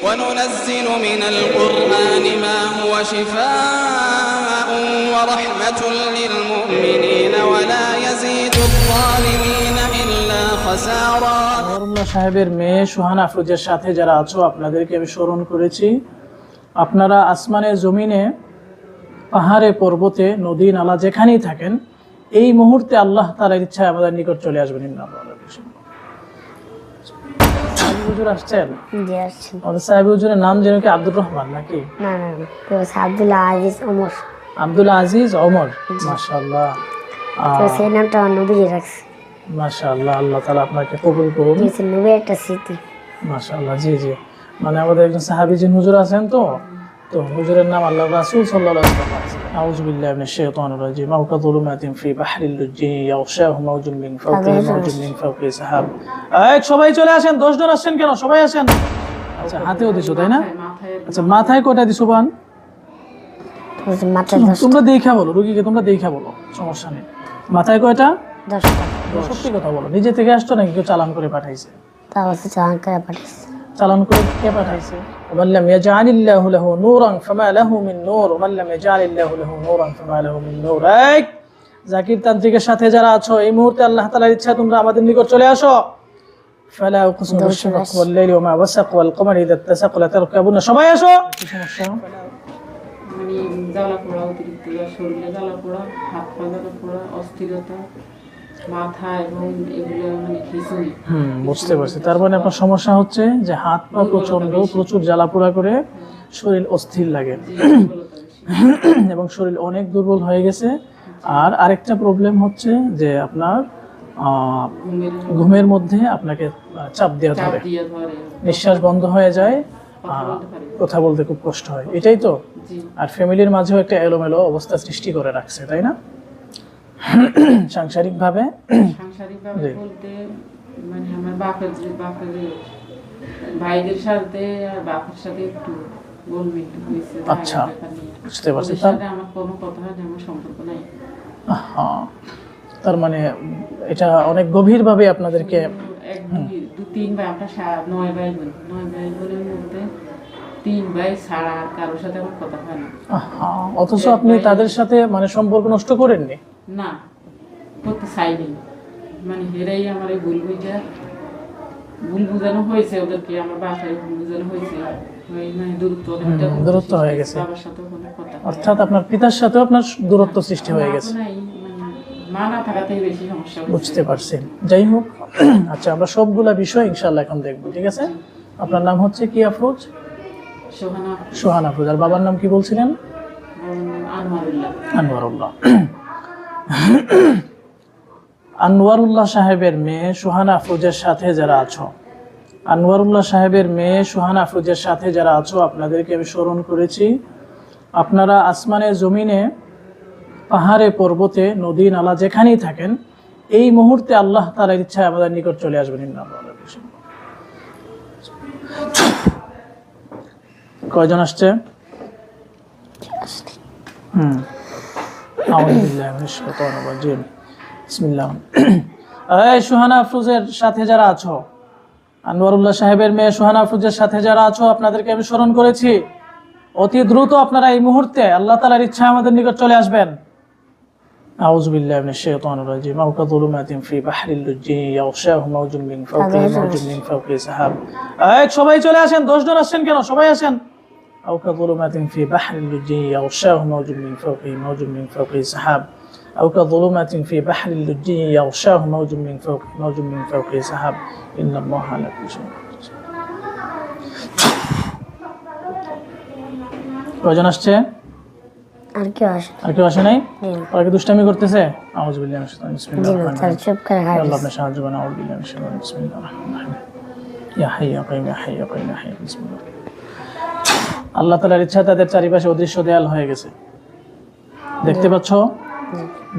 وننزل من القرآن ما هو شفاء ورحمة للمؤمنين ولا يزيد الظالمين إلا خسارا। আনোয়ারুল্লাহ সাহেবের মেয়ে সুহানা আফরোজের সাথে যারা আছো আপনাদেরকে আমি স্মরণ করেছি। আপনারা আসমানে জমিনে পাহাড়ে পর্বতে নদী নালা যেখানেই থাকেন এই মুহূর্তে আল্লাহ তাআলার ইচ্ছায় আমাদের নিকট চলে আসবেন ইনশাআল্লাহ। সাহেব হুজুর আসছেন? জি আসছেন। আমাদের সাহেব হুজুরের নাম যেন কি আব্দুর রহমান নাকি? না না না, আব্দুল আজিজ ওমর। আব্দুল আজিজ ওমর, মাশাআল্লাহ। তো সেই নামটা আমার নবীজি রাখছে। মাশাআল্লাহ, আল্লাহ তাআলা আপনাকে কবুল করুন। জি, নবীর একটা স্মৃতি। মাশাআল্লাহ, জি জি। মানে আমাদের একজন সাহাবী জিন হুজুর আছেন, তো হুজুরের নাম আল্লাহর রাসূল সাল্লাল্লাহু আলাইহি ওয়াসাল্লাম। আউযু বিল্লাহি মিনাশ শাইতানির রাজীম। আও কাযুলুমাতিন ফি বাহরিল লুজ্জি ইয়াগশাহু মাওজুন মিন ফাওকিহি মাওজুন মিন ফাওকিহি সাহাব। এই সবাই চলে আসেন, 10 জন আসছেন কেন? সবাই আসেন। আচ্ছা, হাতেও দিছো তাই না? আচ্ছা, মাথায় কয়টা দিছো বান? মাথায় 10টা। তোমরা দেখা বলো, রোগীকে তোমরা দেখা বলো, সমস্যা নেই। মাথায় কয়টা? 10টা। সত্যি কথা বলো, নিজে থেকে আসছো নাকি কেউ চালান করে পাঠাইছে? তা হচ্ছে চালান করে পাঠিয়েছে। চালান করে কে পাঠাইছে? ওয়াল্লাম ইয়াজআলিল্লাহু লাহু নূরান ফামা লাহু মিন নূর ওয়াল্লাম ইয়াজআলিল্লাহু লাহু নূরান ফামা লাহু মিন নূর। এই জাকির তান্ত্রিকের সাথে যারা আছো এই মুহূর্তে আল্লাহ তাআলার ইচ্ছা তোমরা আমাদের নিকট চলে আসো। ফালা উকসিমু বিশ-শাফাক ওয়াল লাইলি ওয়া মা ওয়াসাক ওয়াল কমারি ইযা ইত্তাসাক লা তারকাবুনা। সবাই আসো। কি সমস্যা? মানে জ্বালা পোড়া, অতিরিক্ত শরীরে জ্বালা পোড়া, হাত পা জ্বালা পোড়া, অস্থিরতা, মাথা এবং এগুলো মানে খিঁচুনি। বুঝতে পারছি। তার মানে আপনার সমস্যা হচ্ছে যে হাত পা প্রচুর জ্বালা পোড়া করে, শরীর অস্থির লাগে এবং শরীর অনেক দুর্বল হয়ে গেছে। আর আরেকটা প্রবলেম হচ্ছে যে আপনার ঘুমের মধ্যে আপনাকে চাপ দেওয়া ধরে, নিঃশ্বাস বন্ধ হয়ে যায়, কথা বলতে খুব কষ্ট হয়, এটাই তো। আর ফ্যামিলির মাঝেও একটা এলোমেলো অবস্থা সৃষ্টি করে রাখছে, তাই না? সাংসারিকভাবে বলতে মানে আমার বাপের ভাইদের সাথে আর বাপের সাথে একটু গোলমেল হয়েছে। আচ্ছা, বুঝতে পারছি। আমার কোনো কথা হয় না, আমার সম্পর্ক নাই। তার মানে এটা অনেক গভীর ভাবে আপনাদেরকে দু তিন ভাই, আমরা 9 ভাই বোন, 9 ভাই বোনের মধ্যে 3 ভাই ছাড়া আর কারোর সাথে আমার কথা হয় না। অথচ আপনি তাদের সাথে মানে সম্পর্ক নষ্ট করেননি? না, করতে চাইনি। মানে হেরাই আমার এই ভুল বুঝানো হয়েছে ওদেরকে, আমার বাসায় ভুল বুঝানো হয়েছে, মানে দূরত্ব হয়ে গেছে। বাবার সাথে কথা, অর্থাৎ আপনার পিতার সাথেও আপনার দূরত্ব সৃষ্টি হয়ে গেছে। মা না থাকাতেই বেশি সমস্যা। বুঝতে পারছেন। যাই হোক, আচ্ছা আমরা সবগুলা বিষয় ইনশাআল্লাহ এখন দেখবো, ঠিক আছে? আপনার নাম হচ্ছে কি আফরোজ? সোহানা আফরোজ। আর বাবার নাম কি বলছিলেন? আনোয়ারুল্লাহ। আনোয়ারুল্লাহ সাহেবের মেয়ে সুহানা আফরোজের সাথে যারা আছো, আনোয়ারুল্লাহ সাহেবের মেয়ে সুহানা আফরোজের সাথে যারা আছো আপনাদেরকে আমি স্মরণ করেছি। আপনারা আসমানে জমিনে পাহাড়ে পর্বতে নদী নালা যেখানেই থাকেন এই মুহূর্তে আল্লাহ তাআলার ইচ্ছায় আমাদের নিকট চলে আসবেন ইনশাআল্লাহ। কয়জন আসছে? আউযু বিল্লাহি মিনাশ শাইতানির রাজীম। বিসমিল্লাহ। এই সুহানা আফরোজের সাথে যারা আছো, আনোয়ারুল্লাহ সাহেবের মেয়ে সুহানা আফরোজের সাথে যারা আছো আপনাদেরকে আমি স্মরণ করেছি। অতি দ্রুত আপনারা এই মুহূর্তে আল্লাহ তাআলার ইচ্ছায় আমাদের নিকট চলে আসবেন। আউযু বিল্লাহি মিনাশ শাইতানির রাজীম। আও কাযুলুমাতিন ফি বাহরিল লুজ্জি ইয়াগশাহু মাওজুন মিন ফাওকিহি মাওজুন মিন ফাওকিহি সাহাব। এই সবাই চলে আসেন, 10 জন আসছেন কেন? সবাই আসেন। আও কাযুলুমাতিন ফি বাহরিল লুজ্জি ইয়াগশাহু মাওজুন মিন ফাওকিহি মাওজুন মিন ফাওকিহি সাহাব। আও কাযুলুমাতিন ফি বাহরিল লুজ্জি ইয়াগশাহু মাওজুন মিন ফাওকিহি মাওজুন মিন ফাওকিহি সাহাব। ইন্নাল্লাহা আলা কুল্লি শাইইন কাদির। কয়জন আসছে? আর কেউ আসে নাই? ওরা কি দুষ্টামি করতেছে? আউযু বিল্লাহি মিনাশ শাইতানির রাজীম। বিসমিল্লাহির আল্লাহ আপনার সাহায্য করেন। আউযু বিল্লাহি মিনাশ শাইতানির রাজীম। বিসমিল্লাহির রহমানির রহিম। ইয়া হাইয়্যু ইয়া কাইয়্যুম, ইয়া হাইয়্যু ইয়া কাইয়্যুম, ইয়া হাইয়্যু বিসমিল্লাহ। আল্লাহ তাআলার ইচ্ছা তাদের চারিপাশে অদৃশ্য দেয়াল হয়ে গেছে, দেখতে পাচ্ছ?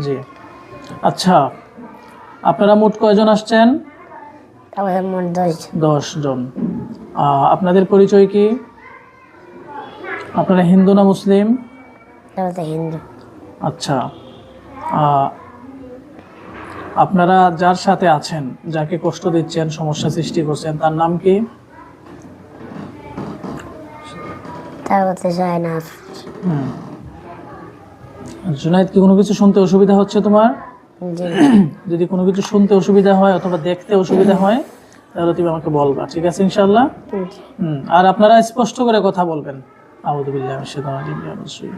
জি। আচ্ছা, আপনারা মোট কয়জন আসছেন? 10 জন। আপনাদের পরিচয় কি? আপনারা হিন্দু না মুসলিম? হিন্দু। আচ্ছা, আপনারা যার সাথে আছেন, যাকে কষ্ট দিচ্ছেন, সমস্যা সৃষ্টি করছেন, তার নাম কি? তারা বলতে চায় না। জুনায়েদ, কি কোনো কিছু শুনতে অসুবিধা হচ্ছে তোমার? জি যদি কোনো কিছু শুনতে অসুবিধা হয় অথবা দেখতে অসুবিধা হয় তাহলে তুমি আমাকে বলবা, ঠিক আছে ইনশাআল্লাহ? আর আপনারা স্পষ্ট করে কথা বলবেন। আউযু বিল্লাহি মিনাশ শাইতানির রাজিম।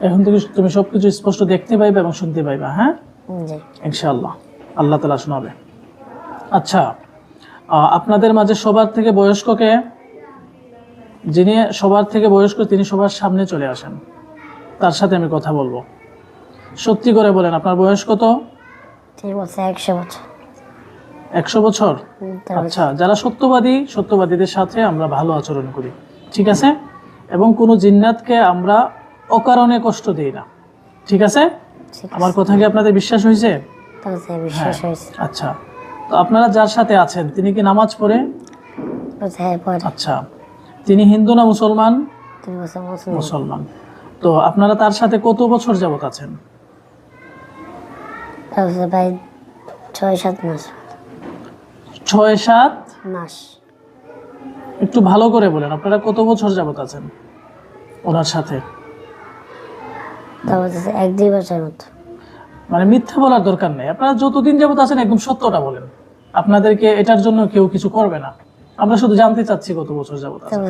এখন থেকে তুমি সবকিছু স্পষ্ট দেখতে পাইবে এবং শুনতে পাইবা, হ্যাঁ জি ইনশাআল্লাহ। আল্লাহ তাআলা শোনাবে। আচ্ছা, আপনাদের মাঝে সবার থেকে বয়স্ককে, যিনি সবার থেকে বয়স্ক তিনি সবার সামনে চলে আসেন, তার সাথে আমি কথা বলবো। সত্যি করে বলেন, আপনার বয়স কত? তিনি বলছে 100 বছর। 100 বছর? তারা আচ্ছা, যারা সত্যবাদী, সত্যবাদীদের সাথে আমরা ভালো আচরণ করি, ঠিক আছে? এবং কোনো জিন্নাতকে আমরা অকারণে কষ্ট দিই না, ঠিক আছে? ঠিক আছে। আমার কথা কি আপনাদের বিশ্বাস হয়েছে? তারা বলছে বিশ্বাস হয়েছে। আচ্ছা, তো আপনারা যার সাথে আছেন তিনি কি নামাজ পড়ে? বলছে হ্যাঁ পরে। আচ্ছা, তিনি হিন্দু না মুসলমান? তিনি বলছে মুসলিম। মুসলমান। তো আপনারা তার সাথে কত বছর যাবত আছেন? তারা বলছে ভাই 6-7 মাস। 6-7 মাস। একটু ভালো করে বলেন, আপনারা কত বছর যাবত আছেন ওনার সাথে? তারা বলছে 1-2 বছর মতো। মানে মিথ্যা বলার দরকার নেই, আপনারা যতদিন যাবত আছেন একদম সত্যটা বলেন। আপনাদেরকে এটার জন্য কেউ কিছু করবে না, আমরা শুধু জানতে চাচ্ছি কত বছর যাবত আছেন।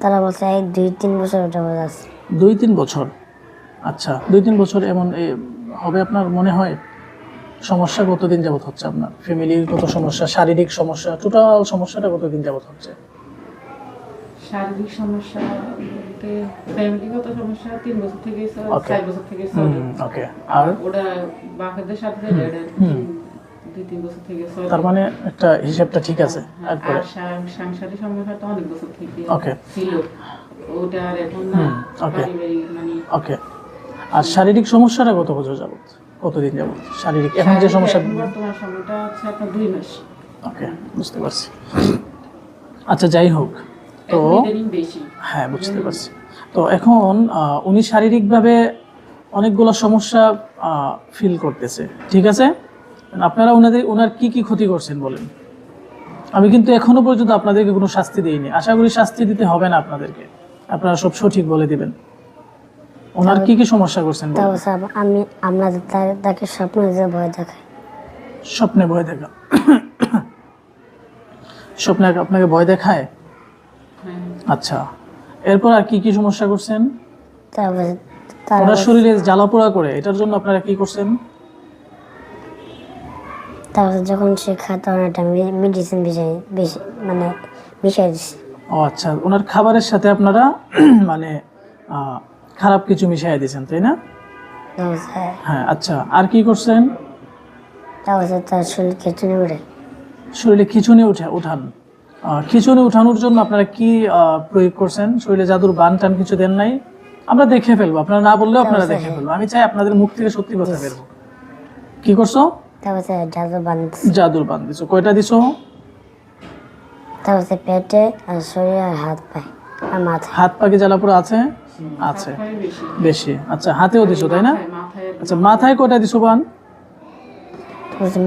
তারা বলছে 1-2-3 বছর যাবত আছে। 2-3 বছর? আচ্ছা, 2-3 বছর এমন হবে আপনার মনে হয়? সমস্যা কতদিন যাবত হচ্ছে আপনার? ফ্যামিলির কত সমস্যা, শারীরিক সমস্যা, টোটাল সমস্যাটা কতদিন যাবত হচ্ছে? শারীরিক সমস্যা বলতে ফ্যামিলিগত সমস্যা 3 বছর থেকে Okay. 4 বছর থেকে চলে। ওকে। আর ওরা বাকিদের সাথে এটা 2-3 বছর থেকে চলে। তার মানে একটা হিসাবটা ঠিক আছে। আর সাংসারিক সমস্যা তো অনেক বছর থেকে ওকে ছিল, ওটা আর এখন না। ওকে পারিবারিক মানে ওকে। আর শারীরিক সমস্যাটা কত বছর যাবত, কতদিন যাবত শারীরিক এখন যে সমস্যা? এখন বর্তমান সময়টা হচ্ছে আপনার 2 মাস। ওকে, বুঝতে পারছি। আচ্ছা, যাই হোক, তো এখন ইদানিং বেশি। হ্যাঁ বুঝতে পারছি। তো এখন উনি শারীরিকভাবে অনেকগুলো সমস্যা ফিল করতেছে, ঠিক আছে? আপনারা ওনার কি কি ক্ষতি করছেন বলেন? আমি কিন্তু এখনো পর্যন্ত আপনাদেরকে কোনো শাস্তি দিইনি, আশা করি শাস্তি দিতে হবে না আপনাদেরকে, আপনারা সব সঠিক বলে দিবেন। ওনার কি কি সমস্যা করছেন তারা বলেন? বলছে আমরা তাকে স্বপ্নে যে ভয় দেখাই। স্বপ্নে ভয় দেখা? স্বপ্নে আপনাকে ভয় দেখায়? হ্যাঁ, আচ্ছা, এরপর আর কি কি সমস্যা করছেন? তারা ওনার শরীরে জ্বালাপোড়া করে, এটার জন্য আপনারা কি করছেন? তারপর যখন সে খায় তখন একটা মেডিসিন মিশাই দিচ্ছে। ও আচ্ছা, ওনার খাবারের সাথে আপনারা মানে খারাপ কিছু মিশিয়ে দিয়েছেন, তাই না? হ্যাঁ, আচ্ছা, আর কি করছেন? তারপর তার শরীর খিচুনি উঠে। শরীরে খিচুনি উঠান। খিচুনি উঠানোর জন্য আপনারা কি প্রয়োগ করছেন? শরীরে জাদুর বান টান কিছু দেন নাই? আমরা দেখে ফেলবো, আপনারা না বললেও আপনারা দেখে ফেলবো। আমি চাই আপনাদের মুখ থেকে সত্যি কথা বের হোক। কি করছো? তারপর জাদু বান্ধ। জাদুর বান দিছো? কয়টা দিছো? তারপর পেটে আর শরীরে আর হাত পায় আর মাথায়। হাত পা কি জ্বালাপোড়া আছে? আছে, হয় বেশি। বেশি। আচ্ছা, হাতেও দিছো তাই না? মাথায় আচ্ছা, মাথায় কয়টা দিছো বান?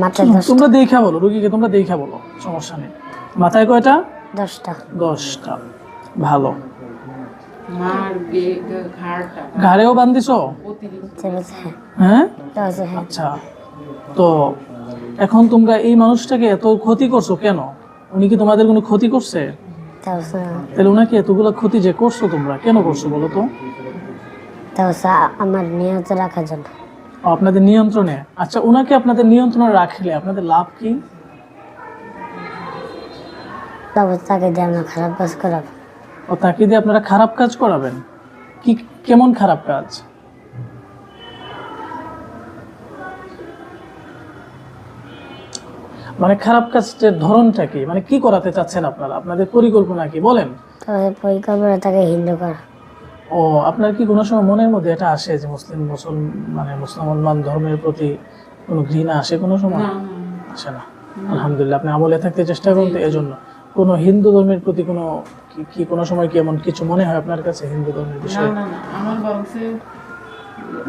মাথায় তোমরা দেখা বলো, রুগীকে তোমরা দেখা বলো, সমস্যা নেই। মাথায় কয়টা? 10টা। 10টা, ভালো। মার ঘাড়টা ঘাড়েও বান দিছো? অতিরিক্ত। হ্যাঁ, হ্যাঁ। আচ্ছা। তো এখন তোমরা এই মানুষটাকে এত ক্ষতি করছো কেন? উনি কি তোমাদের কোনো ক্ষতি করছে? তাহলে ওনাকে এতগুলো ক্ষতি যে করছো তোমরা কেন করছো বলো তো? আমার নিয়ন্ত্রণ রাখার জন্য। আপনাদের নিয়ন্ত্রণে? আচ্ছা, ওনাকে আপনাদের নিয়ন্ত্রণে রাখলে আপনাদের লাভ কি? তাকে দিয়ে আমরা খারাপ কাজ করাবো। ও, তাকে দিয়ে আপনারা খারাপ কাজ করাবেন? কি, কেমন খারাপ কাজ? মানে খারাপ কাজের ধরনটা কি? মানে কি করাতে চাচ্ছেন আপনারা? আপনাদের পরিকল্পনা কি বলেন? পরিকল্পনা তাকে হিন্দু করা। ও, আপনার কি কোনো সময় মনের মধ্যে এটা আসে যে মুসলমান ধর্মের প্রতি কোনো ঘৃণা আসে কোনো সময়? আসে না, আলহামদুলিল্লাহ। আপনি আমলে থাকতে চেষ্টা করুন। তো এজন্য কোনো হিন্দু ধর্মের প্রতি কোনো সময় কি এমন কিছু মনে হয় আপনার কাছে হিন্দু ধর্মের বিষয়ে? না, আমার বরং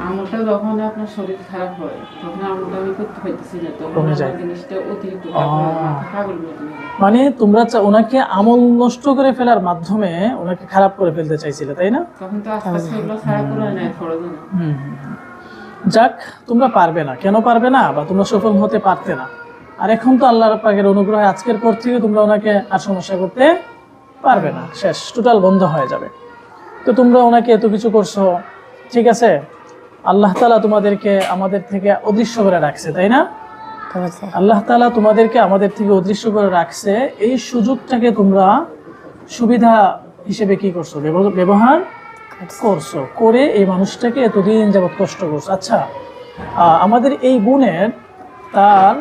আমলটা যখন আপনার শরীর খারাপ হয় তখন আমলটা আমি করতে পারতেছি না, তখন কমে আমার যায়। জিনিসটা অতিরিক্ত খারাপ হয়, মাথা পাগল মতো হয়ে যায়। মানে তোমরা ওনাকে আমল নষ্ট করে ফেলার মাধ্যমে ওনাকে খারাপ করে ফেলতে চাইছিলে, তাই না? তখন তো আস্তে আস্তে এগুলো ছাড়া করে নেয় ফরজ না। হুম হুম, হুম। যাক, তোমরা পারবে না, কেন পারবে না, বা তোমরা সফল হতে পারতে না। আর এখন তো আল্লাহর পাকের অনুগ্রহে আজকের পর থেকে তোমরা ওনাকে আর সমস্যা করতে পারবে না, শেষ, টোটাল বন্ধ হয়ে যাবে। তো তোমরা ওনাকে এত কিছু করছো, ঠিক আছে, আল্লাহ তাআলা তোমাদেরকে আমাদের থেকে অদৃশ্য করে রাখছে, তাই না? তো বলছে আল্লাহ তাআলা তোমাদেরকে আমাদের থেকে অদৃশ্য করে রাখছে, এই সুযোগটাকে তোমরা সুবিধা হিসেবে কি করছো, ব্যবহার করছো, করে এই মানুষটাকে এতদিন যাবৎ কষ্ট করছো। আচ্ছা, আমাদের এই বোনের তার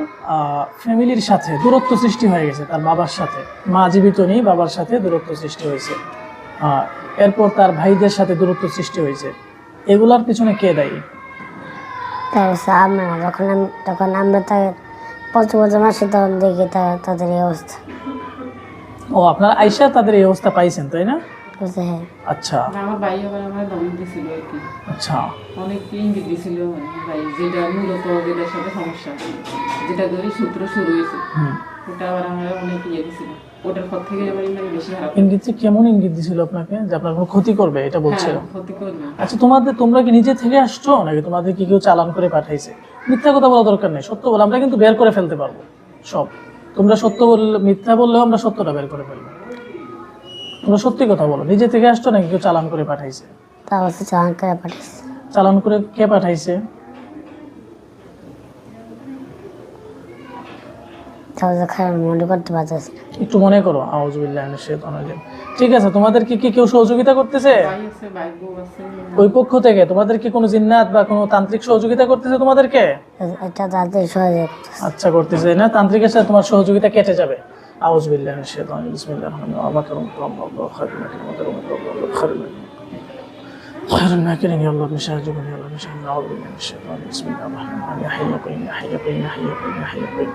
ফ্যামিলির সাথে দূরত্ব সৃষ্টি হয়ে গেছে, তার বাবার সাথে, মা জীবিত নেই, বাবার সাথে দূরত্ব সৃষ্টি হয়েছে, এরপর তার ভাইদের সাথে দূরত্ব সৃষ্টি হয়েছে, এগুলার পিছনে কে দায়ী? তার বলছে আমরা তখন আমরা তাদের প্রতি মাসে তখন দেখি তাদের এই অবস্থা। ও, আপনার আয়শা তাদের এই অবস্থা পাইছেন, তাই না? বলছে হ্যাঁ। আচ্ছা আমার ভাই আবার আমার ধমক দিছিল আর কি, আচ্ছা, অনেক ইঙ্গিত দিছিল ভাই, যেটা মূলত যেটার সাথে সমস্যা, যেটা ধরে সূত্র শুরু হয়েছে, হুম। ওটা আবার আমার অনেক ইয়ে দিছিল, ওটার পর থেকে এবার মানে বেশি খারাপ। ইঙ্গিত কেমন ইঙ্গিত দিছিল আপনাকে, যে আপনার কোনো ক্ষতি করবে এটা বলছিল? হ্যাঁ, ক্ষতি করবে। আচ্ছা, তোমরা কি নিজে থেকে আসছো নাকি তোমাদের কি কেউ চালান করে পাঠাইছে? মিথ্যা কথা বলা দরকার নেই, সত্য বলে আমরা কিন্তু বের করে ফেলতে পারবো সব। তোমরা সত্য বললে, মিথ্যা বললেও আমরা সত্যটা বের করে ফেলবো। তোমরা সত্যি কথা বলো, নিজে থেকে আসছো নাকি কেউ চালান করে পাঠাইছে? তা বলছে চালান করে পাঠিয়েছে। চালান করে কে পাঠাইছে? তা বলছে খারাপ মনে করতে পারতেছে না। একটু মনে করো, আউযুবিল্লাহি মিনাশ শাইতানির রাজিম। ঠিক আছে, তোমাদের কি কেউ সহযোগিতা করতেছে? ভাই আছে, ভাই বউ আছে। ওই পক্ষ থেকে তোমাদের কি কোনো জিন্নাত বা কোনো তান্ত্রিক সহযোগিতা করতেছে তোমাদেরকে? এটা তাদের সহজে করতেছে। আচ্ছা, করতেছে না? তান্ত্রিকের সাথে তোমার সহযোগিতা কেটে যাবে। আউযুবিল্লাহি মিনাশ শাইতানির রাজিম। বিসমিল্লাহির রহমানির রহিম। আল্লাহু খায়রুল মাকিরিন। خير الماكرين يا الله من شر جبن يا الله من شر نعوذ بالله من الشيطان. بسم الله الرحمن الرحيم. يا حي يا قيوم يا حي يا قيوم يا حي يا قيوم يا حي يا قيوم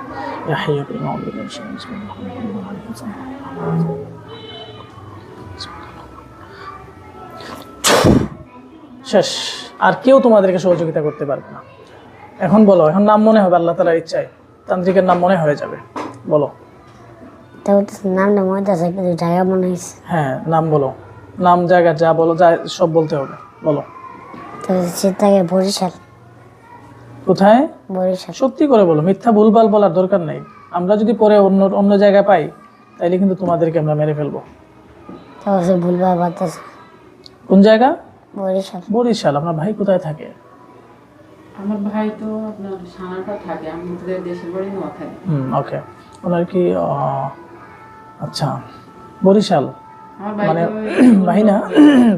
يا حي يا قيوم نعوذ بالله من الشيطان. بسم الله الرحمن الرحيم. শেষ, আর কেউ তোমাদেরকে সহযোগিতা করতে পারবে না। এখন বলো, এখন নাম মনে হবে আল্লাহ তাআলার ইচ্ছায়, তান্ত্রিকের নাম মনে হয়ে যাবে, বলো। তা বলতেছে নামটা মনে আছে কিন্তু জায়গা মনে হয়েছে। হ্যাঁ, নাম বলো, নাম জায়গা যা বলো, যা সব বলতে হবে, বলো। তো সে থাকে বরিশাল। কোথায়? বরিশাল। সত্যি করে বলো, মিথ্যা ভুলভাল বলার দরকার নেই। আমরা যদি পরে অন্য জায়গায় পাই তাইলে কিন্তু তোমাদেরকে আমরা মেরে ফেলবো। তা বলছে ভুলভাল বাতাস। কোন জায়গা? বরিশাল। বরিশাল। আপনার ভাই কোথায় থাকে? আমার ভাই তো আপনার সানাটা থাকে, আমাদের দেশের বাড়ি নোয়াখালী। ওকে। ওনার কি আচ্ছা, বরিশাল। আমার ভাই মানে তো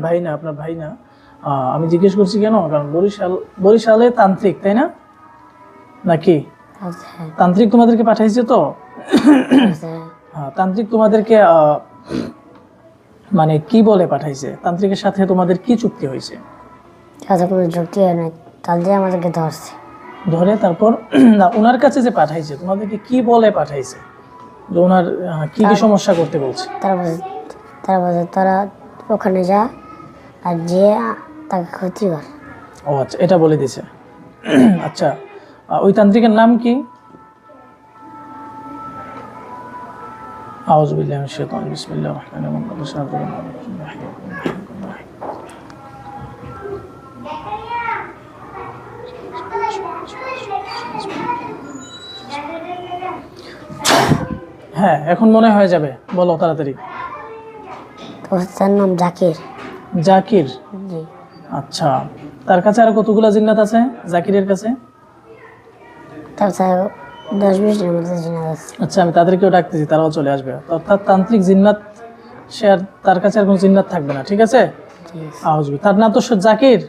ভাই না, আপনার ভাই না। আমি জিজ্ঞেস করছি কেন, কারণ বরিশালে তান্ত্রিক, তাই না নাকি? হ্যাঁ। তান্ত্রিক তোমাদেরকে পাঠাইছে তো? হ্যাঁ, তান্ত্রিক তোমাদেরকে মানে কি বলে পাঠাইছে? তান্ত্রিকের সাথে তোমাদের কি চুক্তি হয়েছে? তাদের কোনো যুক্তি হয় না, তাদের আমাদেরকে ধরছে। ধরে তারপর না, ওনার কাছে যে পাঠাইছে তোমাদেরকে কি বলে পাঠাইছে, যে ওনার কি কি সমস্যা করতে বলছে? তারা বলছে তোরা ওখানে যা আর যে তাকে ক্ষতি কর। ও আচ্ছা, এটা বলে দিছে। আচ্ছা, ওই তান্ত্রিকের নাম কি? আউযু বিল্লাহি মিনাশ শাইতানির বিসমিল্লাহির রহমানির রহিম। হ্যাঁ, এখন মনে হয়ে যাবে, বলো তাড়াতাড়ি। তো তার নাম জাকির। জাকির। জি। আচ্ছা, তার কাছে আর কতগুলা জিন্নাত আছে জাকিরের কাছে? তারপর 10-20 মতো জিনিস আছে। আচ্ছা, আমি তাদেরকেও ডাকতেছি, তারাও চলে আসবে। অর্থাৎ তান্ত্রিক জিন্নাত, সে আর তার কাছে আর কোনো জিন্নাত থাকবে না, ঠিক আছে? আউযু। তার নাম তো জাকির,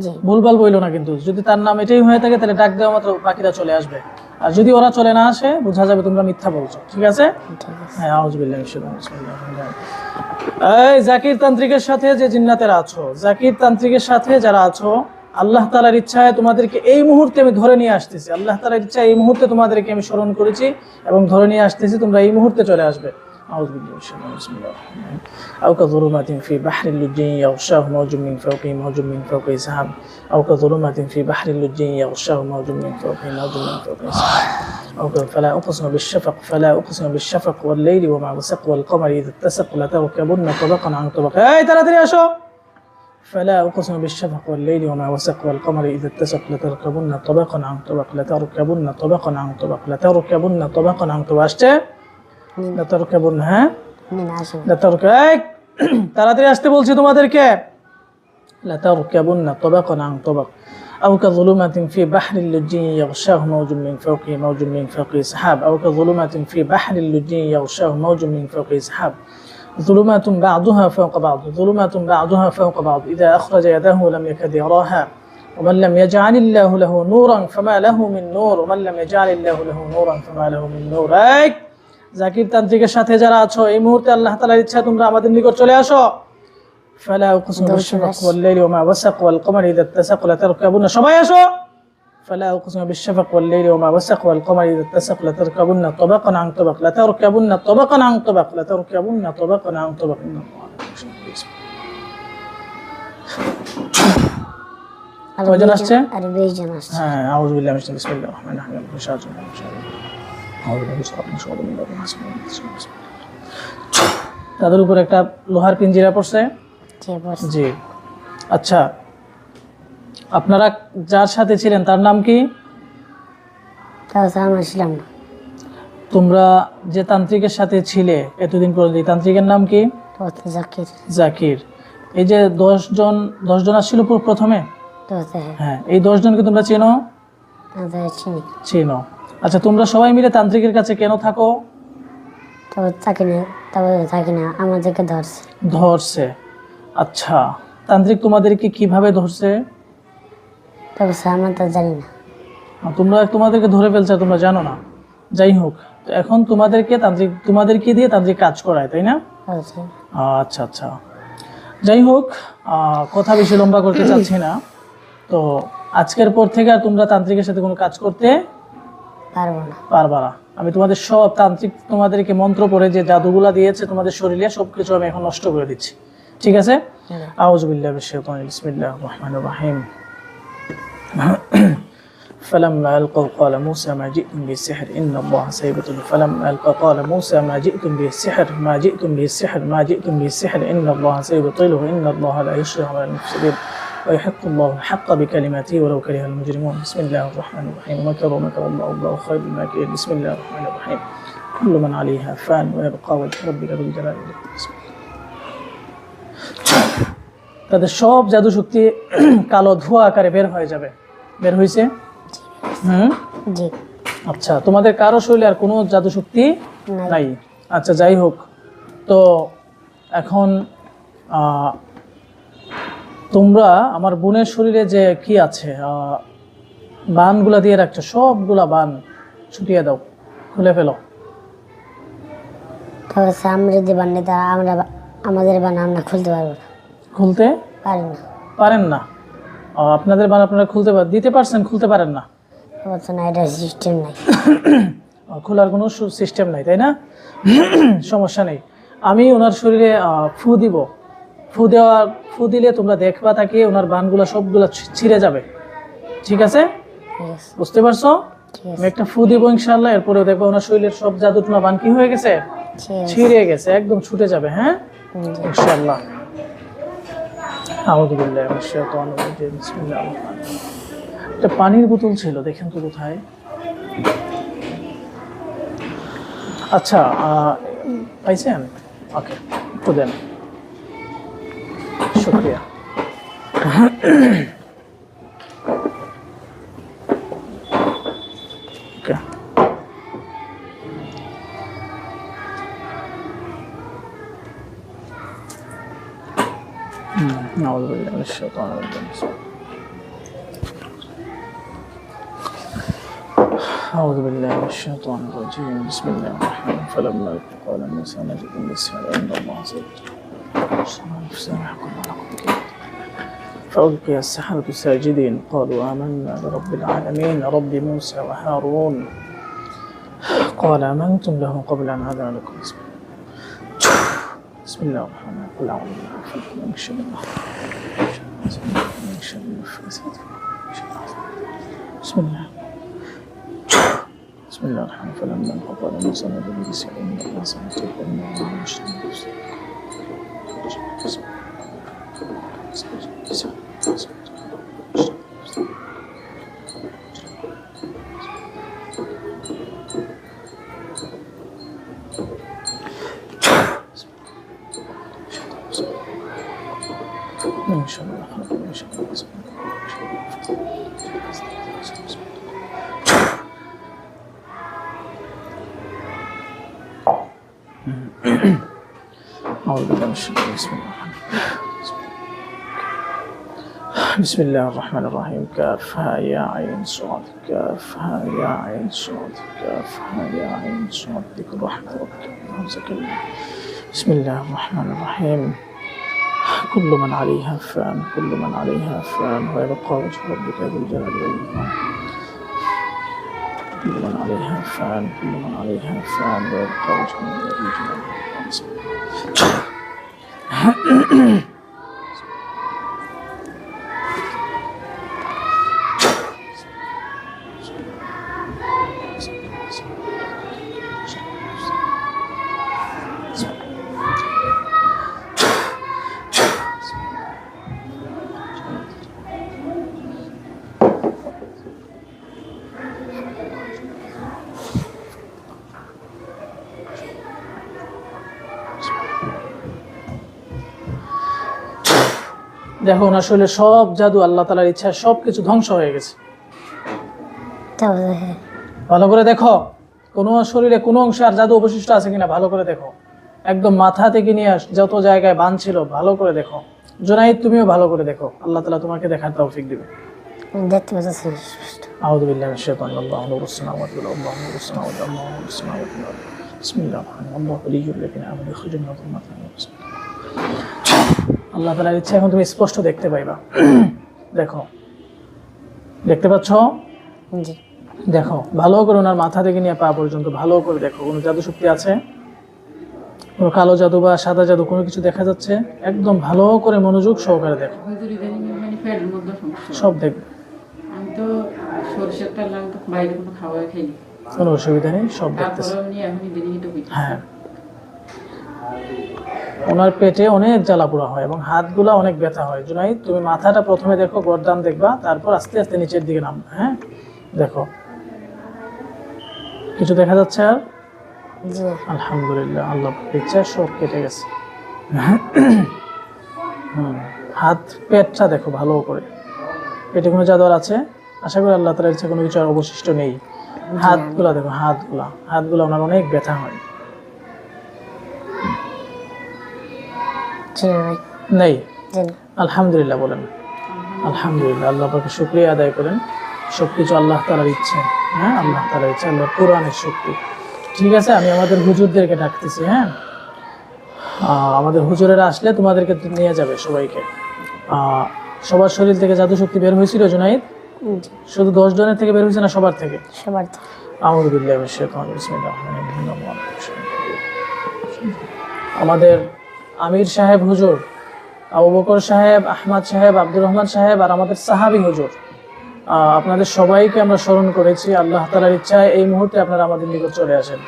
জি। ভুলভাল বইলো না কিন্তু। যদি তার নাম এটাই হয়ে থাকে তাহলে ডাক দেওয়া মাত্র বাকিরা চলে আসবে, আর যদি ওরা চলে না আসে বোঝা যাবে তোমরা মিথ্যা বলছো, ঠিক আছে? ঠিক আছে। হ্যাঁ, আউযু বিল্লাহি মিনাশ শাইতানির রাজিম। এই জাকির তান্ত্রিকের সাথে যে জিন্নাতেরা আছো, জাকির তান্ত্রিকের সাথে যারা আছো, আল্লাহ তাআলার ইচ্ছায় তোমাদেরকে এই মুহূর্তে আমি ধরে নিয়ে আসতেছি। আল্লাহ তাআলার ইচ্ছায় এই মুহূর্তে তোমাদেরকে আমি স্মরণ করেছি এবং ধরে নিয়ে আসতেছি, তোমরা এই মুহূর্তে চলে আসবে। أعوذ بالله من الشيطان بسم الله الرحمن الرحيم أو كظلمات في بحر لجي يغشاه موج من فوقه موج من فوقه سحاب أو كظلمات في بحر لجي يغشاه موج من فوقه موج من فوقه سحاب فلا أقسم بالشفق فلا أقسم بالشفق والليل وما وسق والقمر إذا اتسق لتركبن طبقا عن طبق ترى أشو فلا أقسم بالشفق والليل وما وسق والقمر إذا اتسق لتركبن طبقا عن طبق لتركبن طبقا عن طبق لتركبن طبقا عن طبق لتركبن তাড়াতাড়ি আসতে বলছি তোমাদেরকে لتركبن طبقا عن طبق أو كظلمات في بحر اللجي يغشاه موج من فوقه موج من فوقه سحاب أو كظلمات في بحر اللجي يغشاه موج من فوقه سحاب ظلمات بعضها فوق بعض ظلمات بعضها فوق بعض إذا أخرج يده لم يكد يراها ومن لم يجعل الله له نورا فما له من نور ومن لم يجعل الله له نورا فما له من نور জাকির তান্ত্রিকের সাথে যারা আছো এই মুহূর্তে আল্লাহ তাআলার ইচ্ছা তোমরা আমাদের নিকট চলে আসো ফালা উকসিমু বিশ-শাফাক ওয়াল-লাইলি ওয়া মা ওয়াসাক ওয়াল-কমারি ইযা ইত্তাসাক লাতারকাবুন্না সবাই আসো ফালা উকসিমু বিশ-শাফাক ওয়াল-লাইলি ওয়া মা ওয়াসাক ওয়াল-কমারি ইযা ইত্তাসাক লাতারকাবুন্না তাবাকান আন তাবাক লাতারকাবুন্না তাবাকান আন তাবাক লাতারকাবুন্না তাবাকান আন তাবাক কয়জন আসছে আর 20 জন আসছে হ্যাঁ আউযু বিল্লাহি মিনাশ বিসমিল্লাহির রহমানির রহিম তাদের উপর একটা লোহার পিঞ্জিরা পড়ছে জি আচ্ছা আপনারা যার সাথে ছিলেন তার নাম কি তোমরা যে তান্ত্রিকের সাথে ছিলে এতদিন পর্যন্ত তান্ত্রিকের নাম কি জাকির এই যে 10 জন আসছিল প্রথমে হ্যাঁ এই 10 জনকে তোমরা চেনো চেনো আচ্ছা তোমরা সবাই মিলে তান্ত্রিকের কাছে কেন থাকো থাকি না আমাদেরকে ধরছে আচ্ছা তান্ত্রিক তোমাদেরকে কিভাবে ধরছে আমরা তো জানি না তোমাদেরকে ধরে ফেলছে তোমরা জানো না যাই হোক এখন তোমাদেরকে দিয়ে তান্ত্রিক কাজ করায় তাই না আচ্ছা আচ্ছা যাই হোক কথা বেশি লম্বা করতে চাচ্ছি না তো আজকের পর থেকে আর তোমরা তান্ত্রিকের সাথে কোনো কাজ করতে পারবা না আমি তোমাদের সব তান্ত্রিক তোমাদেরকে মন্ত্র পড়ে যে জাদুগুলা দিয়েছে তোমাদের শরীরে সবকিছু আমি এখন নষ্ট করে দিচ্ছি ঠিক আছে আউযু বিল্লাহি মিনাশ শাইতানির বিসমিল্লাহির রহমানির রহিম فلما ألقوا قال موسى ما جئتم به السحر إن الله سيبطله فلما ألقى قال موسى ما جئتم به السحر ما جئتم به السحر ما جئتم به السحر إن الله سيبطله إن الله لا يصلح عمل المفسدين ويحق الله الحق بكلماته ولو كره المجرمون بسم الله الرحمن الرحيم ومكروا مكر الله والله خير الماكرين بسم الله الرحمن الرحيم كل من عليها فان ويبقى وجه ربك ذو الجلال والإكرام তাদের সব জাদু শক্তি কালো ধোঁয়া আকারে বের হয়ে যাবে বের হইছে জি আচ্ছা তোমাদের কারো শরীরে আর কোনো জাদু শক্তি নাই আচ্ছা যাই হোক তো এখন তোমরা আমার বোনের শরীরে যে কি আছে বানগুলা দিয়ে রাখছো সবগুলা বান ছুটিয়ে দাও খুলে ফেলো আমাদের বান আমরা খুলতে পারবো খুলতে পারেন না আপনাদের বান আপনারা খুলতে দিতে পারছেন খুলতে পারেন না সিস্টেম নাই খোলার কোনো সিস্টেম নাই তাই না সমস্যা নেই আমি ওনার শরীরে ফু দিব ফু দিলে তোমরা দেখবা তাকে ওনার বানগুলো সবগুলো ছিঁড়ে যাবে ঠিক আছে বুঝতে পারছো আমি একটা ফু দিব ইনশাআল্লাহ এরপরে দেখবা ওনার শরীরের সব জাদু টুনা বান কি হয়ে গেছে ছিঁড়ে গেছে একদম ছুটে যাবে হ্যাঁ ইনশাআল্লাহ আউযু বিল্লাহি মিনাশ শাইতানির রাজিম বিসমিল্লাহির রহমানির রহিম একটা পানির বোতল ছিল দেখেন তো কোথায় আচ্ছা পাইছেন ওকে তো দেন শুকরিয়া ওকে أعوذ بالله من الشيطان الرجيم أعوذ بالله من الشيطان الرجيم بسم الله الرحمن الرحيم فلما قال موسى ما جئتم بالسحر إن الله سيبطله فألقي السحرة ساجدين قالوا آمنا برب العالمين رب موسى وهارون قال آمنتم له قبل أن أذن لكم বিসমিল্লাহির রহমানির রহিম من شر ما من شر الوسواس بسم الله بسم الله الرحمن الرحيم فلما انقضى موسى نبي برسالة من الله سمعت من شر من شر الخلق من شر الحاسد أعوذ بالله من الشيطان بسم الله الرحمن الرحيم كافها يا عين صاد كافها يا عين صاد كافها يا عين صاد ذكر رحمة ربك وزكريا بسم الله الرحمن الرحيم كل من عليها فان كل من عليها فان ويبقى وجه ربك ذو الجلال والإكرام كل من عليها فان كل من عليها فان ويبقى وجه ربك ذو الجلال والإكرام দেখো ওনার শরীরে সব জাদু আল্লাহ তাআলার ইচ্ছা সবকিছু ধ্বংস হয়ে গেছে। ভালো করে দেখো কোন শরীরে কোন অংশে আর জাদু অবশিষ্ট আছে কিনা ভালো করে দেখো। একদম মাথা থেকে নিয়ে যত জায়গায় বান ছিল ভালো করে দেখো। জুনাইদ তুমিও ভালো করে দেখো, আল্লাহ তাআলা তোমাকে দেখার তৌফিক দিবে। দেখতে পাচ্ছি। আউযু বিল্লাহি মিনাশ শাইতানির রাজিম। আল্লাহু নূরুস সামাওয়াতি ওয়াল আরদি আল্লাহু নূরুস সামাওয়াতি আল্লাহু নূরুস সামাওয়াতি ওয়াল আরদি বিসমিল্লাহির রহমানির রহিম আল্লাহু ওয়ালিয়্যুল লাযিনা আমানু ইখরিজুহুম মিনাল যুলুমাতি ইলান নূর। আল্লাহ তাআলার ইচ্ছা এখন তুমি স্পষ্ট দেখতে পাইবা। দেখো দেখতে পাচ্ছ? জি। দেখো ভালো করে ওনার মাথা থেকে নিয়ে পা পর্যন্ত ভালো করে দেখো কোনো জাদু শক্তি আছে, কোনো কালো জাদু বা সাদা জাদু কোনো কিছু দেখা যাচ্ছে? একদম ভালো করে মনোযোগ সহকারে দেখো, হুজুর ইদানিং মানে পেটের মধ্যে সমস্যা। সব দেখবে। আমি তো সরষের তেল আমি তো বাইরে কোনো খাওয়াই খাইনি, কোনো অসুবিধা নেই, সব দেখতেছি। তারপরে আমি এখন ইদানিং এটা হইছে। হ্যাঁ ওনার পেটে অনেক জ্বালা পোড়া হয় এবং হাতগুলা অনেক ব্যথা হয়। জুনাইদ তুমি মাথাটা প্রথমে দেখো, গর্দান দেখবা, তারপর আস্তে আস্তে নিচের দিকে নামবে। হ্যাঁ দেখো কিছু দেখা যাচ্ছে আর? জি। আলহামদুলিল্লাহ আল্লাহ ইচ্ছা সব কেটে গেছে। হাত পেটটা দেখো ভালো করে, পেটে কোনো জাদু আছে? আশা করি আল্লাহ তাআলার ইচ্ছা কোনো কিছু আর অবশিষ্ট নেই। হাতগুলা দেখো, হাতগুলা ওনার অনেক ব্যথা হয়। নেই? আলহামদুলিল্লাহ বলেন। আলহামদুলিল্লাহ আল্লাহ পাকের শুকরিয়া আদায় করেন। সবকিছু আল্লাহ তাআলার ইচ্ছে। হ্যাঁ আল্লাহ তাআলার ইচ্ছে, আল্লাহর কোরআনের শক্তি। ঠিক আছে আমি আমাদের হুজুরদেরকে ডাকতেছি। হ্যাঁ আমাদের হুজুরেরা আসলে তোমাদেরকে নিয়ে যাবে সবাইকে। সবার শরীর থেকে জাদু শক্তি বের হয়েছিল জুনাইদ? শুধু 10 জনের থেকে বের হয়েছে না সবার থেকে? সবার থেকে। আউযু বিল্লাহি মিনাশ শাইতানির রাজিম বিসমিল্লাহির রহমানির রহিম। আমাদের আমির সাহেব হুজুর, আবু বকর সাহেব, আহমদ সাহেব, আব্দুর রহমান সাহেব আর আমাদের সাহাবী হুজুর, আপনাদের সবাইকে আমরা স্মরণ করেছি। আল্লাহ তাআলার ইচ্ছায় এই মুহূর্তে আপনারা আমাদের নিকট চলে আসেন।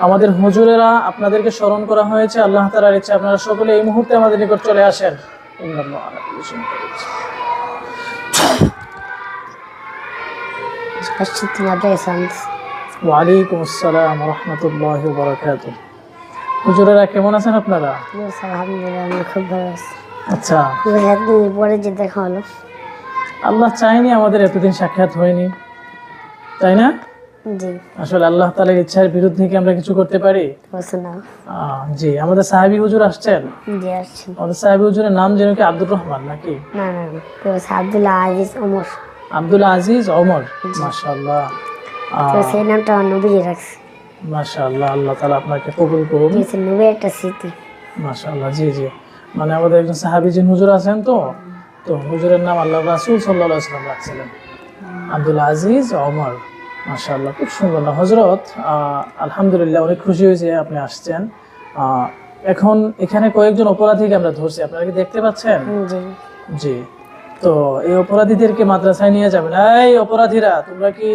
আমাদের হুজুরেরা আপনাদেরকে স্মরণ করা হয়েছে, আল্লাহ তাআলার ইচ্ছা আপনারা সকলে এই মুহূর্তে আমাদের নিকট চলে আসেন। ওয়ালাইকুম আসসালাম ওয়া রাহমাতুল্লাহি ওয়া বারাকাতুহু। হুজুরেরা কেমন আছেন আপনারা? আলহামদুলিল্লাহ আমি খুব ভালো আছি। আচ্ছা এতদিন পরে যে দেখা হলো। আল্লাহ চাইনি আমাদের এতদিন সাক্ষাৎ হয়নি, তাই না? জি। আসলে আল্লাহ তাআলার ইচ্ছার বিরুদ্ধে কি আমরা কিছু করতে পারি? না। জি। আমাদের সাহাবী হুজুর আসছেন? জি আসছেন। আমাদের সাহাবী হুজুরের নাম যেন কি আব্দুর রহমান নাকি? না না আব্দুল আজিজ ওমর। আব্দুল আজিজ ওমর, মাশাআল্লাহ। তো সেই নামটা নবী রাখছে। মাশাআল্লাহ আল্লাহ তাআলা আপনাকে কবুল করুন। এই নবী একটা স্মৃতি। মাশাআল্লাহ। জি জি মানে আমাদের একজন সাহাবী যিনি হুজুর আছেন তো হুজুরের নাম আল্লাহর রাসূল সাল্লাল্লাহু আলাইহি ওয়াসাল্লাম রাখছিলেন, আব্দুল আজিজ ওমর। মাশাআল্লাহ খুব সুন্দর না হযরত? আলহামদুলিল্লাহ অনেক খুশি হয়েছে আপনি আসছেন। এখন এখানে কয়েকজন অপরাধীকে আমরা ধরছি, আপনারা কি দেখতে পাচ্ছেন? জি জি। তো এই অপরাধীদেরকে মাদ্রাসায় নিয়ে যাবেন। এই অপরাধীরা, তোমরা কি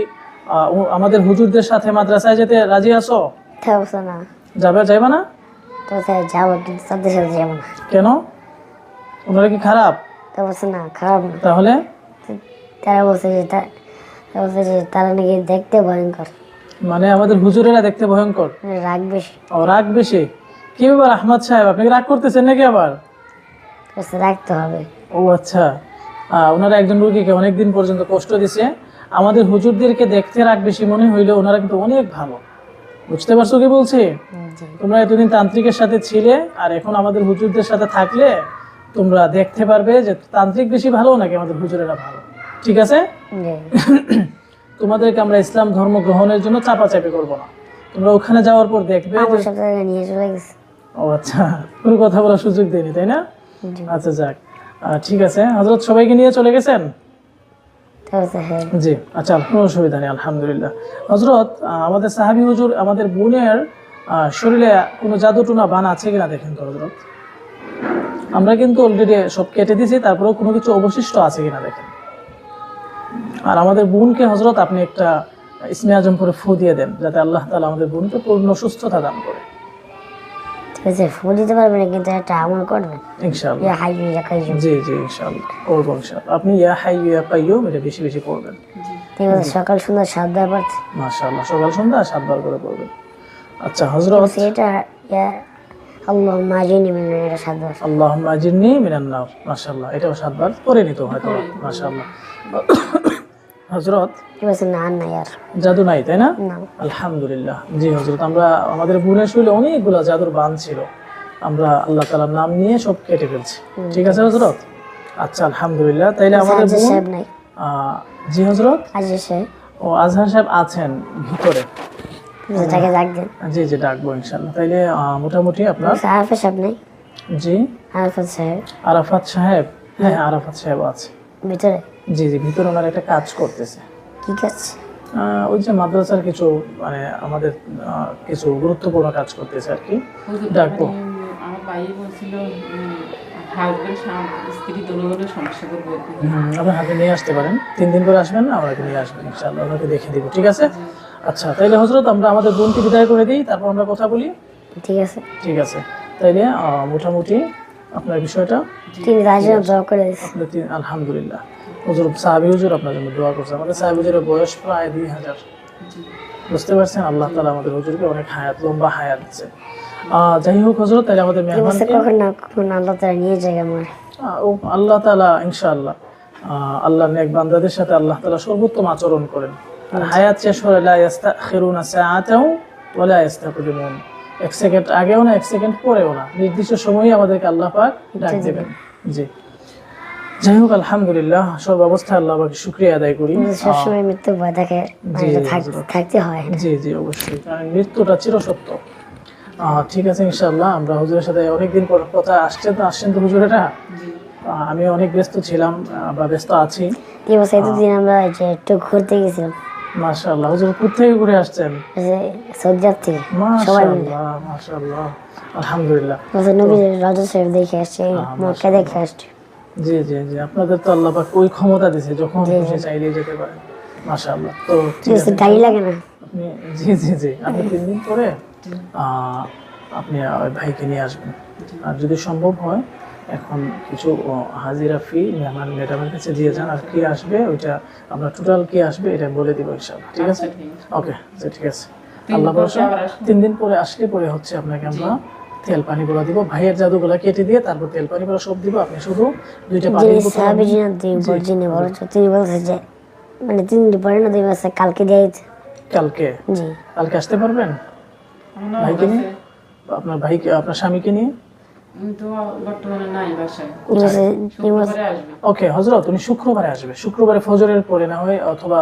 আমাদের হুজুরদের সাথে মাদ্রাসায় যেতে রাজি আছো? তা বলছে না, যাবে না? তো স্যার যাবো, কিন্তু তাদের সাথে যাবো না। কেন? ওনারা কি খারাপ? তা বলছে না, খারাপ না। তাহলে তারা বলছে যে তারা বলছে যে তারা নাকি দেখতে ভয়ঙ্কর, মানে আমাদের হুজুরেরা দেখতে ভয়ঙ্কর, মানে রাগ বেশি। ও রাগ বেশি। কি ব্যাপার আহমদ সাহেব, আপনি কি রাগ করতেছেন নাকি আবার? বলছে রাখতে হবে। ও আচ্ছা, ওনারা একজন রোগীকে অনেকদিন পর্যন্ত কষ্ট দিছে। আমাদের হুজুরদেরকে দেখতে রাগ বেশি মনে হইলে ওনারা কিন্তু অনেক ভালো। বুঝতে পারছো কি বলছি? জি তোমরা এতদিন তান্ত্রিকের সাথে ছিলে, আর এখন আমাদের হুজুরদের সাথে থাকলে তোমরা দেখতে পারবে যে তান্ত্রিক বেশি ভালো নাকি আমাদের হুজুরেরা ভালো। ঠিক আছে? জি তোমাদেরকে আমরা ইসলাম ধর্ম গ্রহণের জন্য চাপাচাপি করবো না। তোমরা ওখানে যাওয়ার পর দেখবে আমার যে সাথে নিয়ে চলে গেছে। ও আচ্ছা, কোনো কথা বলার সুযোগ দেয়নি, তাই না? জি। আচ্ছা যাক, ঠিক আছে। হযরত সবাইকে নিয়ে চলে গেছেন? তা বলছে হ্যাঁ। জি, আচ্ছা, কোনো অসুবিধা নেই, আলহামদুলিল্লাহ। হযরত আমাদের সাহাবী হুজুর আমাদের বোনের শরীরে কোনো জাদুটুনা বান আছে কিনা দেখেন তো হযরত। আমরা কিন্তু অলরেডি সব কেটে দিয়েছি, তারপরেও কোনো কিছু অবশিষ্ট আছে কিনা দেখেন। আর আমাদের বোনকে হযরত আপনি একটা ইসমে আজম করে ফু দিয়ে দেন, যাতে আল্লাহ তাআলা আমাদের বোনকে পূর্ণ সুস্থতা দান করে। ঠিক আছে, ফোন দিতে পারবে না, কিন্তু একটা আমল করবেন। ইনশাআল্লাহ। ইয়া হাইয়ু ইয়া কাইয়ুম। জি জি, ইনশাআল্লাহ করবো ইনশাআল্লাহ। আপনি ইয়া হাইয়্যু ইয়া কাইয়্যুম এটা বেশি বেশি করবেন। ঠিক আছে, সকাল সন্ধ্যা 7 বার পড়ছে। মাশাআল্লাহ, সকাল সন্ধ্যা 7 বার করে করবেন। আচ্ছা হযরত, এটা ইয়া আল্লাহুম্মা আজিরনি মিনান নার, এটা 7 বার। আল্লাহুম্মা আজিরনি মিনান নার, মাশাআল্লাহ, এটাও 7 বার করে নিতে হয়তো, মাশাআল্লাহ। হযরত ঠিক আছে, না না ইয়ার জাদু নাই, তাই না? না। আলহামদুলিল্লাহ। জি হযরত, আমরা আমাদের বোনের শরীরে অনেকগুলো জাদুর বান ছিল, আমরা আল্লাহ তাআলার নাম নিয়ে সব কেটে ফেলছি। ঠিক আছে হযরত? আচ্ছা আলহামদুলিল্লাহ। তাইলে আমাদের আজিজ বোন, সাহেব নাই। জি হযরত, আজিজ সাহেব, ও আজহার সাহেব আছেন ভিতরে। তাকে ডাক দেন। জি জি, ডাকবো ইনশাআল্লাহ। তাইলে মোটামুটি আপনার, আরাফাত সাহেব নাই। জি আরাফাত সাহেব আরাফাত সাহেব, হ্যাঁ আরাফাত সাহেব আছে ভিতরে। জি জি, ভিতরে ওনার একটা কাজ করতেছে। কি কাজ? ওই যে মাদ্রাসার কিছু, মানে আমাদের কিছু গুরুত্বপূর্ণ কাজ করতেছে আর কি। হুজুর, ডাকবো। আমার ভাই বলছিল হাজবেন্ড স্ত্রী দুজনের সমস্যা করবো। আপনি হাতে নিয়ে আসতে পারেন, 3 দিন করে আসবেন না, আমাকে নিয়ে আসবেন ইনশাআল্লাহ, ওনাকে দেখে দিব। ঠিক আছে? আচ্ছা, তাইলে হযরত আমরা আমাদের বোনকে বিদায় করে দিই, তারপর আমরা কথা বলি। ঠিক আছে, ঠিক আছে, তাইলে মোটামুটি আপনার বিষয়টা তিনি তার জন্য দোয়া করে দিচ্ছে। আপনি আলহামদুলিল্লাহ। হুজুর সাহাবী হুজুর আপনার জন্য দোয়া করছে। আমাদের সাহাবী হুজুরের বয়স প্রায় 2000। বুঝতে পারছেন, আল্লাহ তাআলা আমাদের হুজুরকে অনেক হায়াত, লম্বা হায়াত দিচ্ছে। যাই হোক হযরত, তাহলে আমাদের কি বলছে, মেহমানকে কখন না কখন আল্লাহ তাআলা নিয়ে যায় আমার। আল্লাহ তাআলা ইনশাআল্লাহ, আল্লাহর নেক বান্দাদের সাথে আল্লাহ তাআলা সর্বোত্তম আচরণ করেন। আর হায়াত শেষ হলে লা ইস্তাখিরুনা সাআতাও ওয়া লা ইস্তাকদিমুন, 1 সেকেন্ড আগেও না 1 সেকেন্ড পরেও না, নির্দিষ্ট সময়ে আমাদেরকে আল্লাহ পাক ডাক দেবেন। জি, যাই হোক আলহামদুলিল্লাহ, সব অবস্থায় আল্লাহ পাকের শুকরিয়া আদায় করি। সবসময় মৃত্যু ভয় থাকে, থাকতে হয়। জি জি, অবশ্যই, কারণ মৃত্যুটা চিরসত্য। ঠিক আছে, ইনশাআল্লাহ আমরা হুজুরের সাথে অনেকদিন পর কথা আসছেন তো হুজুরেরা। আমি অনেক ব্যস্ত ছিলাম বা ব্যস্ত আছি। কি বলছে, এতদিন আমরা যে একটু ঘুরতে গেছিলাম। মাশাআল্লাহ, হুজুর কোথা থেকে ঘুরে আসছেন? সৌদি আরব থেকে সবাই মিলে। মাশাআল্লাহ মাশাআল্লাহ, আলহামদুলিল্লাহ। নবীর রওজা শরীফ দেখে আসছে, মক্কা দেখে আসছে। জি জি জি, আপনাদের তো আল্লাহ পাক ওই ক্ষমতা দিয়েছে, যখন খুশি চাইলেই যেতে পারেন। মাশাআল্লাহ। তো ঠিক আছে, গাড়ি লাগে না। আপনি, জি জি জি, আপনি 3 দিন পরে আপনি ওই ভাইকে নিয়ে আসবেন। আর যদি সম্ভব হয় এখন কিছু হাজিরা ফি মেহমান ম্যাডামের কাছে দিয়ে যান, আর কি আসবে ওইটা আমরা টোটাল কি আসবে এটা বলে দিব ইনশাআল্লাহ। ঠিক আছে? ওকে, ঠিক আছে। আল্লাহ ভরসা। 3 দিন পরে আসলে পরে হচ্ছে আপনাকে আমরা তেল পানি গুলো দিব, ভাইয়ের জাদুগুলা কেটে দিয়ে তারপর তেল পানি গুলো সব দিব। আপনি শুধু 2টা পানি বোতল, তিনি বলছে যে মানে 3 দিন পরে না, 2 মাস কালকে দিয়ে দিতে। কালকে? জি, কালকে আসতে পারবেন ভাইকে নিয়ে, আপনার ভাইকে, আপনার স্বামীকে নিয়ে? তো বর্তমানে নাই বাসায়, শুক্রবারে আসবে। ওকে হযরত, উনি শুক্রবারে আসবে, শুক্রবারে ফজরের পরে না হয়, অথবা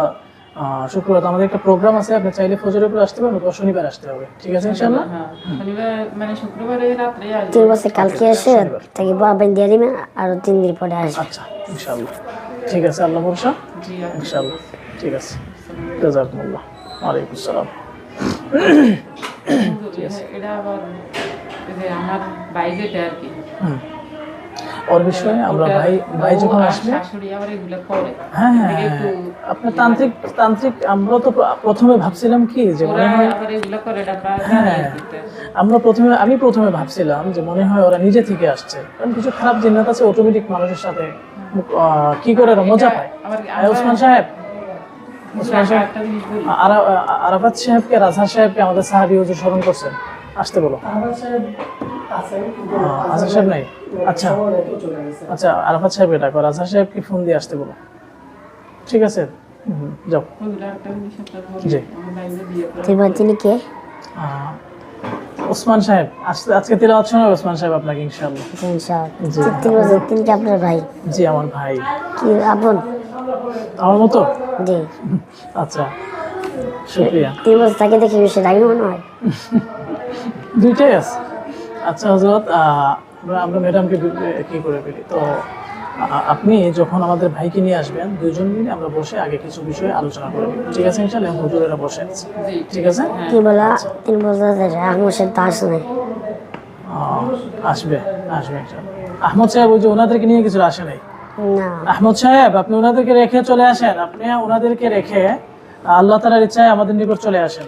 শুক্রবার তো আমাদের একটা প্রোগ্রাম আছে, আপনি চাইলে ফজরের পরে আসতে পারেন, অথবা শনিবার আসতে হবে। ঠিক আছে ইনশাআল্লাহ? হ্যাঁ, শনিবার মানে শুক্রবারে রাত্রে আসবে। তিনি বলছে কালকে এসে তাকে বাবেন দিয়ে দিবেন, আর 3 দিন পরে আসবে। আচ্ছা ইনশাআল্লাহ, ঠিক আছে, আল্লাহ ভরসা। জি, ইনশাআল্লাহ, ঠিক আছে। জাযাকুমুল্লাহ। ওয়া আলাইকুম আসসালাম। ঠিক আছে। এটা আবার এই যে আমার বাইরেটা আর কি, হুম। ওর বিষয়ে আমরা ওটা- ভাই ও যখন আর আসবে, শাশুড়ি আবার এগুলো করে। হ্যাঁ হ্যাঁ এদিকে হ্যাঁ, একটু আপনার তান্ত্রিক আমরা তো প্রথমে ভাবছিলাম কি যে ওরা মনে হয়, আবার এগুলো করে, এটা আমরা জানি হ্যাঁ আর কি। আমি প্রথমে ভাবছিলাম যে মনে হয় ওরা নিজে থেকে আসছে, কারণ কিছু খারাপ জিন্নাত আছে অটোমেটিক মানুষের সাথে কি করে ওরা মজা পায়। আবার ওসমান সাহেব, একটা জিনিস বলি, আরাফাত সাহেবকে, রাজহার সাহেবকে আমাদের সাহাবী হুজুর স্মরণ করছেন, আসতে বলো। আজহার সাহেব নাই, আচ্ছা আচ্ছা, আরাফাত সাহেবকে ডাকো, রাজহার সাহেবকে ফোন দিয়ে আসতে বলো, ঠিক আছে? যাও। ওগুলো একটা জিনিস আপনার বলি, জি। আমার বাইরে বিয়ে করে তুই বল তিনি কে? ওসমান সাহেব আজকে তিলাওয়াত শোনাবে ওসমান সাহেব আপনাকে ইনশাআল্লাহ। জি। তিনি বলছেন তিনি কি আপনার ভাই? জি আমার ভাই। কি আপন? আমার মতো? জি। আচ্ছা, শুক্রিয়া। তিনি বলছেন তাকে দেখে বেশি লাগে মনে হয়। দুইটাই আছে। আচ্ছা হযরত, আমরা ম্যাডামকে কি করে পেলি তো, আপনি যখন আমাদের ভাইকে নিয়ে আসবেন দুইজন মিলে আমরা বসে আগে কিছু বিষয়ে আলোচনা করে নিব, ঠিক আছে ইনশাআল্লাহ? হুজুরেরা বসে আছে, জি। ঠিক আছে? তিনি বলছেন আহমদ সাহেব তো আসে নাই। আসবে ইনশাআল্লাহ। আহমদ সাহেব ওই যে ওনাদেরকে নিয়ে কিছু আসে নাই। না, আহমদ সাহেব আপনি ওনাদেরকে রেখে চলে আসেন, আপনি ওনাদেরকে রেখে আল্লাহ তাআলার ইচ্ছায় আমাদের নিকট চলে আসেন।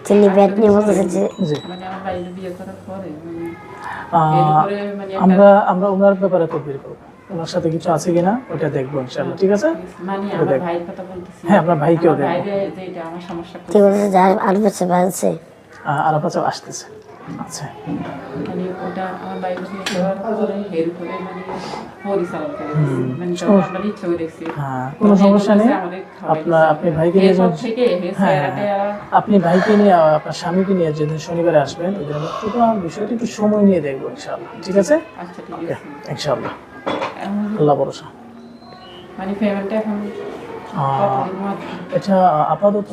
তিনি ব্যাট নিয়ে বলতেছে যে জি। মানে আমার বাইরে বিয়ে করার পরে মানে এরপরে মানে আমরা ওনার ব্যাপারে তদবির করবো, ওনার সাথে কিছু আছে কিনা ওটা দেখবো ইনশাআল্লাহ, ঠিক আছে? মানে আমার ভাইয়ের কথা বলতেছি। হ্যাঁ, আপনার ভাইকেও আমার দেখবো। বাইরে যেটা আমার সমস্যা তিনি বলছেন যে আলু আছে। আরাফাত সাহেব আসতেছে। আচ্ছা, মানে ওটা আমার বাইরে বিয়ে করার পরে এরপরে মানে পরিচালন করে মানে তখন আমরা ইচ্ছা করে দেখছি। হ্যাঁ কোনো সমস্যা নেই। আপনি ভাইকে নিয়ে যান। থেকে হ্যাঁ আপনি ভাইকে নিয়ে আপনার স্বামীকে নিয়ে যেদিন শনিবারে আসবেন ওই দিন আমরা পুরো বিষয়টা একটু সময় নিয়ে দেখবো ইনশাআল্লাহ, ঠিক আছে? আচ্ছা ঠিক ওকে, আছে। ইনশাআল্লাহ, এখন আল্লাহ ভরসা। মানে পেমেন্টটা এখন কতদিন মধ্যে? এটা আপাতত